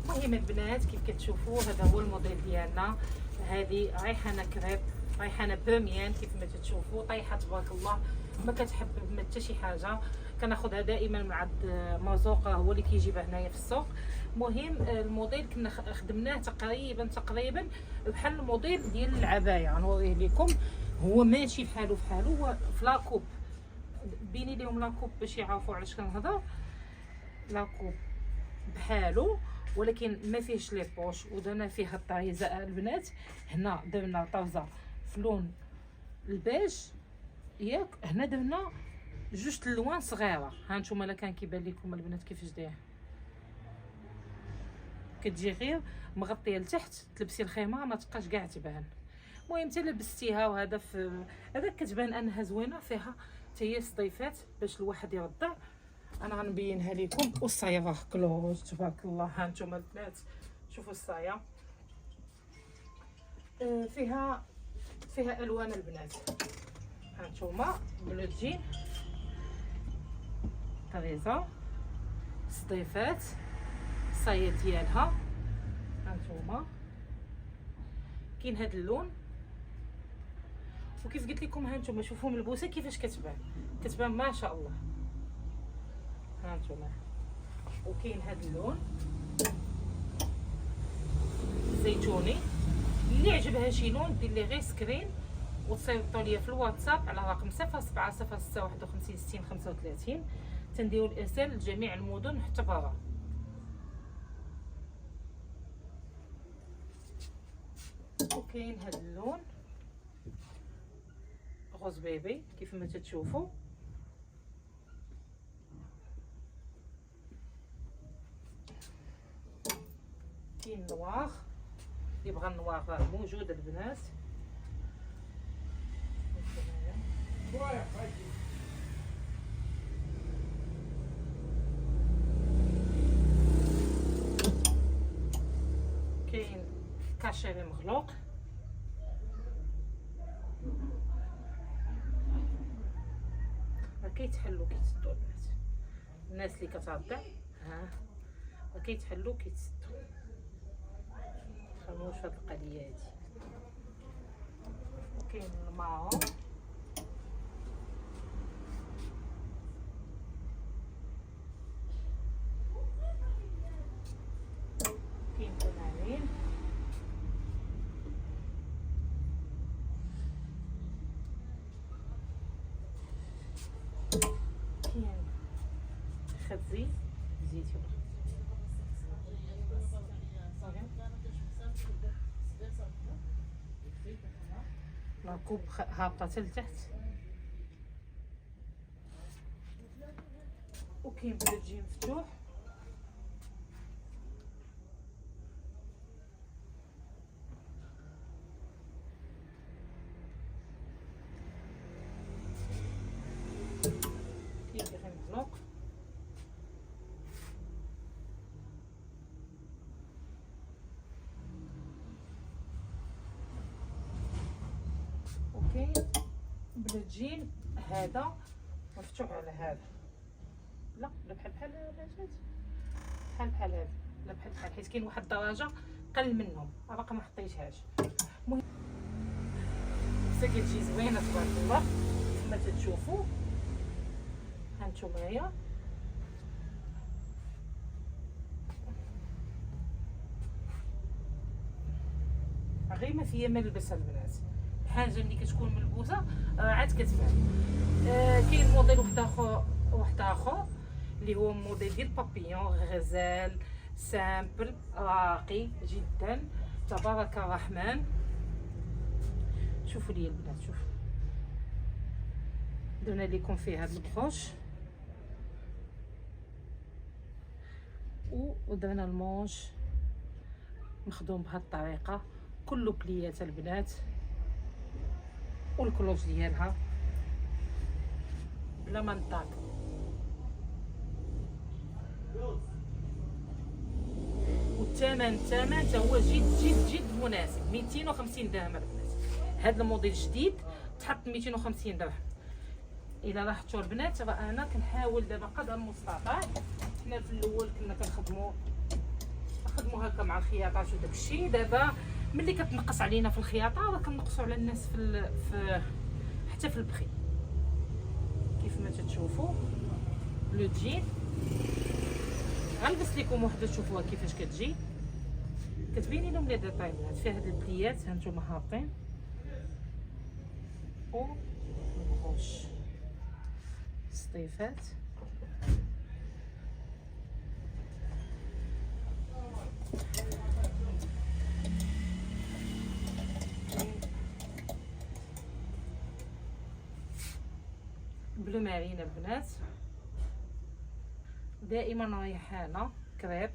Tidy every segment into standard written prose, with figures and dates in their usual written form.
المهم البنات كيف كتشوفوا هذا هو الموديل ديالنا. هذه ريحانه كريب، ريحانه باميان كيف ما تشوفوا، طايحه تبارك الله، ما كتحبب ما حتى شي حاجه. كناخذها دائما مع مرزوق، هو اللي كيجيبها هنايا في السوق. المهم الموديل كنا خدمناه تقريبا بحال الموديل ديال العبايه. غنوريه لكم، هو ماشي بحالو هو في لاكوب. بيني لهم لاكوب باش يعرفوا علاش كنهضر. لاكوب بحالو ولكن ما فيهش لي بوش، ودرنا فيه الطريزه البنات. هنا درنا طرزه في لون البيج ياك، هنا درنا جوج الوان صغيره. ها نتوما الا كان كيبان لكم البنات كيفاش داير، كتجي غير مغطيه لتحت، تلبسي الخيمه ما تبقاش كاع تبان. المهم حتى لبستيها وهذا في هذا كتبان انها زوينه، فيها حتى هي صديفات باش الواحد يرضع. انا غنبينها لكم. والصايه كلوز تبارك الله. ها نتوما البنات شوفوا الصايه، فيها الوان البنات. ها نتوما بلو جين، طريزه، صديفات، الصايه ديالها. ها نتوما كاين هذا اللون. وكيف قلت لكم ها نتوما شوفوا ملبوسه كيفاش كتبان ما شاء الله. ها نتوما وكاين هذا اللون زيتوني. اللي عجبها شي لون دير لي غير سكرين وتصيفطوا ليا في الواتساب على رقم 0706516035. تنديروا الارسال لجميع المدن حتى برا. وكاين هذا اللون غوز بيبي كيف ما تشوفوا. كاين نوار، اللي بغى النوار راه موجود البنات. كاين كاشيري مغلوق. كيتحلوا كيتسدوا البنات، الناس اللي كترضع ها كيتحلوا كيتسدوا. خموش هاد القضيه هادي. كاين الماعون، كاين تمارين، كاين خبزي زيتي لاكوب هابطه حتى لتحت. وكاين بلوجي مفتوح. كاين غير مغلوق. وكاين بلوجين هذا مفتوح على هذا. لا بحال هذا، بحال هذا، لا بحال حيت كاين واحد الدرجه قل منهم، باقا ما حطيتهاش. المهم كتجي زوينه تبارك الله كما تشوفوا. ها نتومايا غير ما فيها ما لبسها البنات. الحاجه ملي كتكون ملبوسه عاد كتبان. كاين موديل واحد اخر اللي هو موديل ديال بابيون غزال سامبل راقي جدا تبارك الرحمن. شوفوا لي البنات، شوفوا درنا لكم فيه هذا البروش ودرنا المونش مخدوم بهذه الطريقه، كله بليات البنات. والكلوش ديالها بلا ما نطاق. والثمن تا هو جد مناسب، 250 درهم البنات. هذا الموديل جديد تحط 250 درهم. الا لاحظتوا البنات راه انا كنحاول دابا قدر المستطاع. حنا في الاول كنا كنخدموا كنخدموا هكا مع الخياطات وداك الشيء. دابا ملي كتنقص علينا في الخياطه راه كنقصوا على الناس في حتى في البخي. كيف ما تتشوفوا لو جين غنلبس لكم وحده تشوفوها كيفاش كتجي، كتبيني لهم لي ديتايلات فيها هاد البليات هانتوما هابطين و الغوش سطيفات. بلو مارين البنات دائما ريحانه كريب،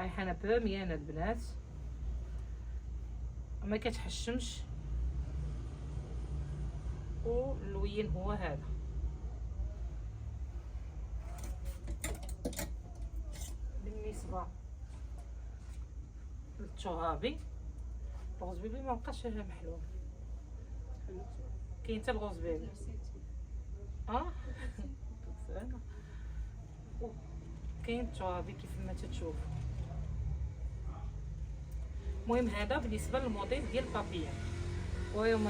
ريحانه باميانه البنات ما كتحشمش. واللوين هو هذا. بالنسبه للترابي الغوز بيبي ما بقاش محلول، كاين حتى الغوز بيبي كاين الترابي كيف ما تتشوفوا. المهم هذا بالنسبه للموديل ديال البابيون. ويوم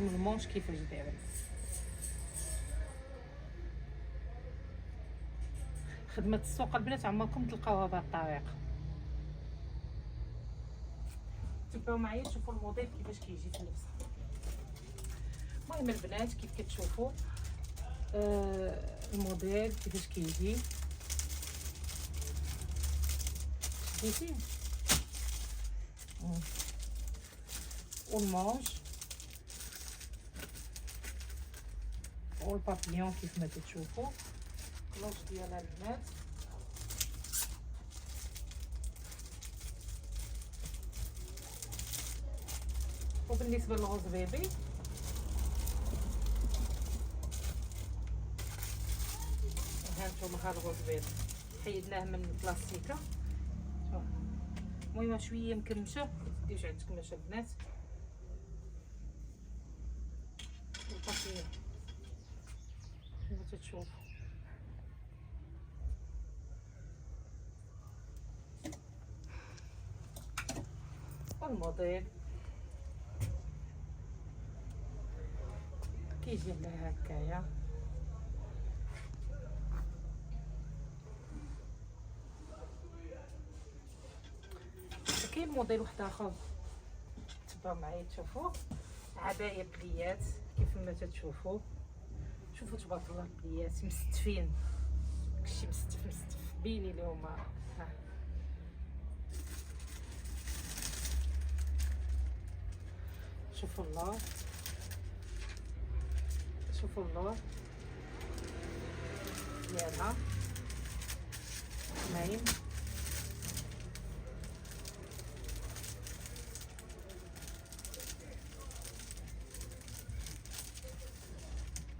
المونش كيفاش داير. خدمه السوق البنات عمركم تلقاوها بهذه الطريقه. تبعوا معايا تشوفوا الموديل كيفاش كيجي في اللبسه. المهم البنات كيف كتشوفوا الموديل كيفاش كيجي. شديتيه والمونش والبابيون كيف ما تشوفوا كلوش ديالها البنات. وبالنسبه للغوز بيبي هانتوما ها الغوز بيبي حيدناه من البلاستيكه. المهم شويه مكمشه ديوش عندكم باش البنات. البابيون كما تتشوفوا والموديل كيجي لنا هكايا. كاين موديل واحد اخر تبعوا معايا تشوفوا عبايه بليات كيف ما تتشوفوا. شوفوا تبارك الله البليات مستفين داكشي مستف بيني لهم. ها شوفوا الله شوفوا اللور ديالها نايم.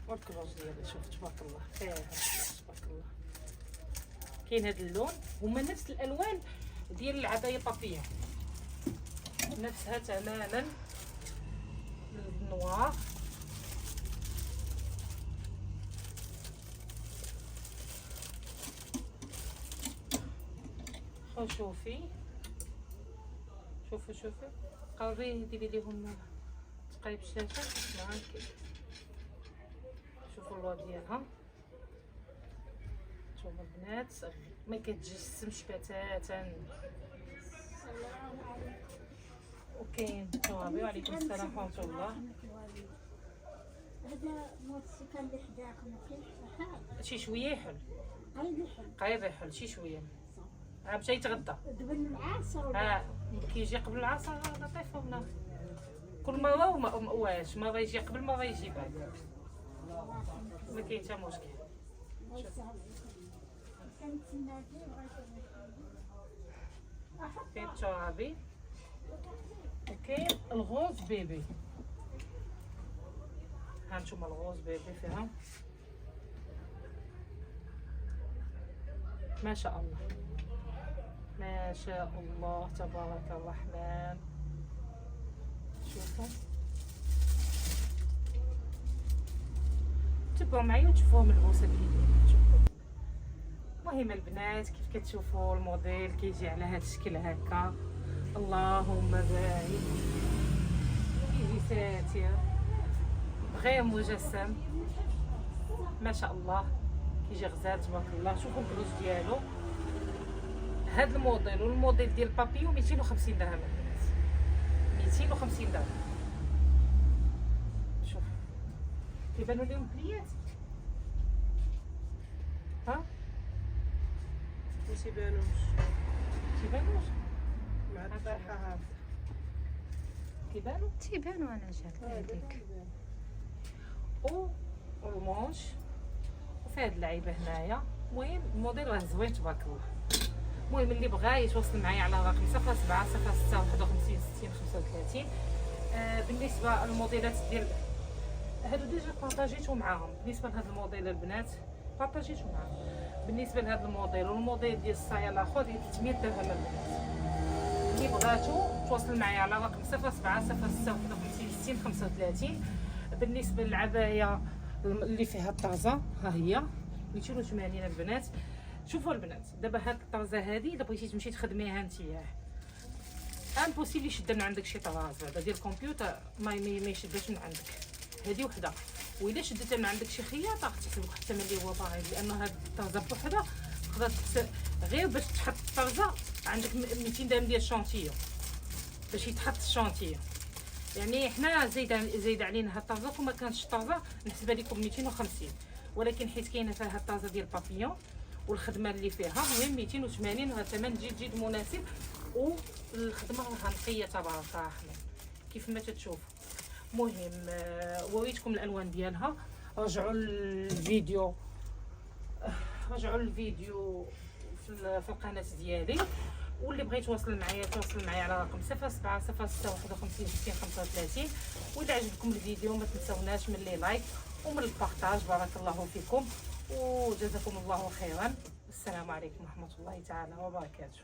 والكروج ديالها شوف تبارك الله فيها تبارك الله. كاين هذا اللون هما نفس الالوان ديال العبايه بابيون نفسها تماما النوار. شوفي شوفي قربي ديري ليهم تقريب الشاشه معاك. شوفوا اللون ديالها نتوما البنات ما كتجسمش بتاتا. وكاين التوابي. وعليكم السلام ورحمه الله. هذا موتوسيكل اللي حداكم شي شويه يحل غير قريب يحل شي شويه باش يتغدى دابا العصا كيجي قبل العصا لطيفه هنا كل مره واش مره يجي قبل مره يجي بعد ما كاين حتى مشكل. كاين الترابي وكاين الغوز بيبي. هانتوما الغوز بيبي فيها ما شاء الله ما شاء الله تبارك الرحمن. شوفوا تبعوا معايا وتشوفوهم العوسه كيدايرين. شوفوا المهم البنات كيف كتشوفوا الموديل كيجي على هذا الشكل هكا، اللهم بارك، كيجي ساتر غير مجسم ما شاء الله، كيجي غزال تبارك الله. شوفوا البلوز ديالو، هذا الموديل والموديل ديال بابيو 250 درهم البنات، 250 درهم. شوف كيبانوا لهم بليات، ها ما تيبانوش كيبانوش مع الطرحه هذا كيبانوا تيبانوا انا جات هذيك او المونش وفي هاد اللعيبه هنايا. المهم الموديل راه زوين تبارك الله. المهم اللي بغى يتواصل معايا على رقم 07 06 51 60 35. بالنسبه للموديلات ديال هادو ديجا بارطاجيتو معاهم. بالنسبه لهاد الموديل البنات بارطاجيتو معاهم. بالنسبه لهاد الموديل والموديل ديال الصايه الاخر ديال 300 درهم البنات. اللي بغاتو تواصل معايا على رقم 07 06 51 60 35. بالنسبه للعبايه اللي فيها الطازه ها هي 280 البنات. شوفوا البنات دابا هاد الطازه هذه الا بغيتي تمشي تخدميها نتيا امبوسيبل يشد من عندك شي طراز بعدا ديال الكمبيوتر ما يشدش من عندك. هذه وحده، واذا شدتها من عندك شي خياطه تحسبك حتى من اللي هو باغي، لانه هاد الطازه بوحدها تقدر غير باش تحط الطازه عندك 200 درهم ديال الشونتيو باش يتحط الشونتيو. يعني حنا زايد علينا هاد الطازه، وما كانتش الطازه نحسبها لكم 250، ولكن حيت كاينه فيها هاد الطازه ديال بابيون والخدمه اللي فيها المهم 280، وهذا الثمن جد مناسب، والخدمه راها نقيه تبارك الرحمن كيف ما تتشوفوا. مهم وريتكم الالوان ديالها. رجعوا الفيديو في القناه ديالي، واللي بغى يتواصل معايا على رقم 07 06 51 60 35. واذا عجبكم الفيديو ما تنساوناش من لي لايك ومن البارطاج. بارك الله فيكم وجزاكم الله خيرا. السلام عليكم ورحمه الله تعالى وبركاته.